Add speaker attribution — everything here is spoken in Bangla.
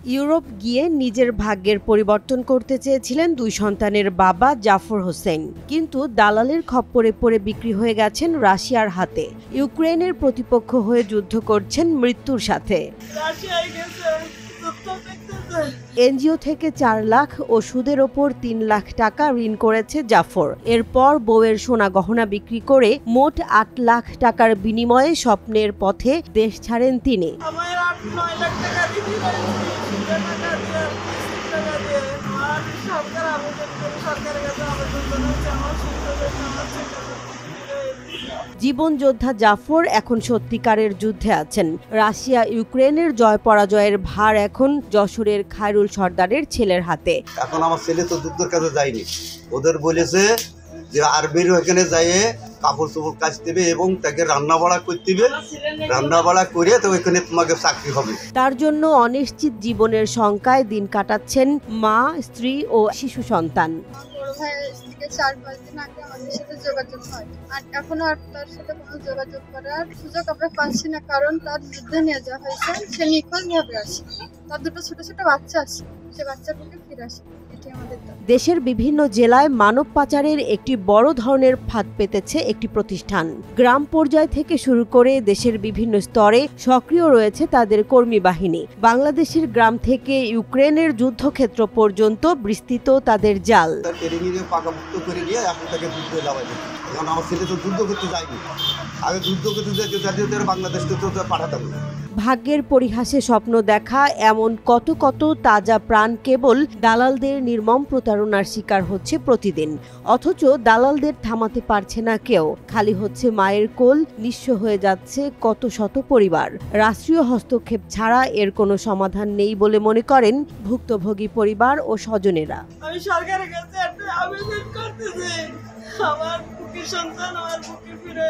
Speaker 1: ইউরোপ গিয়ে নিজের ভাগ্যের পরিবর্তন করতে চেয়েছিলেন দুই সন্তানের বাবা জাফর হোসেন, কিন্তু দালালের খপ্পরে পড়ে বিক্রি হয়ে গেছেন রাশিয়ার হাতে। ইউক্রেনের প্রতিপক্ষ হয়ে যুদ্ধ করছেন মৃত্যুর সাথে। এনজিও থেকে 4 লাখ ও সুদের ওপর 3 লাখ টাকা ঋণ করেছে জাফর। এরপর বউয়ের সোনা গহনা বিক্রি করে মোট 8 লাখ টাকার বিনিময়ে স্বপ্নের পথে দেশ ছাড়েন তিনি। জীবনযোদ্ধা জাফর এখন সত্যিকারের যুদ্ধে আছেন। রাশিয়া ইউক্রেনের জয় পরাজয়ের ভার এখন যশোরের খায়রুল সর্দারের ছেলের হাতে।
Speaker 2: এখন আমার ছেলে তো যুদ্ধের কাছে যায়নি, ওদের বলেছে যে আর্মির ওখানে যাইয়ে কাপড় চোপড় কাচ দেবে এবং তাকে রান্না বাড়া করতে হবে, রান্না বাড়া করে তো ওইখানে তোমাকে চাকরি হবে।
Speaker 1: তার জন্য অনিশ্চিত জীবনের শঙ্কায় দিন কাটাচ্ছেন মা, স্ত্রী ও শিশু সন্তান।
Speaker 3: 4-5 দিন আগে আমাদের সাথে যোগাযোগ হয়, আর এখনো আর তার সাথে কোনো যোগাযোগ করার সুযোগ আমরা পাচ্ছি না, কারণ তার যুদ্ধে নিয়ে যাওয়া হয়েছে। সে নিখোঁজ ভাবে আসে, তার দুটো ছোট ছোট বাচ্চা আছে, সে বাচ্চাগুলোকে ফিরে আসে।
Speaker 1: দেশের বিভিন্ন জেলায় মানব পাচারের একটি বড় ধরনের ফাঁদ পেতেছে একটি প্রতিষ্ঠান। গ্রাম পর্যায় থেকে শুরু করে দেশের বিভিন্ন স্তরে সক্রিয় রয়েছে তাদের কর্মী বাহিনী। বাংলাদেশের গ্রাম থেকে ইউক্রেনের যুদ্ধক্ষেত্র পর্যন্ত বিস্তৃত তাদের জাল।
Speaker 2: আমার ছেলে তো যুদ্ধ করতে যায়নি, আগে যুদ্ধ করতে যেতে বাংলাদেশকে তো পাঠাতাম না।
Speaker 1: ভাগ্যের পরিহাসে স্বপ্ন দেখা এমন কত কত তাজা প্রাণ কেবল দালালদের নির্মম প্রতারণার শিকার হচ্ছে প্রতিদিন। অথচ দালালদের থামাতে পারছে না কেউ। খালি হচ্ছে মায়ের কোল, নিঃস্ব হয়ে যাচ্ছে কত শত পরিবার। রাষ্ট্রীয় হস্তক্ষেপ ছাড়া এর কোনো সমাধান নেই বলে মনে করেন ভুক্তভোগী পরিবার ও স্বজনেরা।
Speaker 4: আমি সরকারের কাছে একটা আবেদন করতেছি, আমার বুকের সন্তান আমার বুকে ফিরে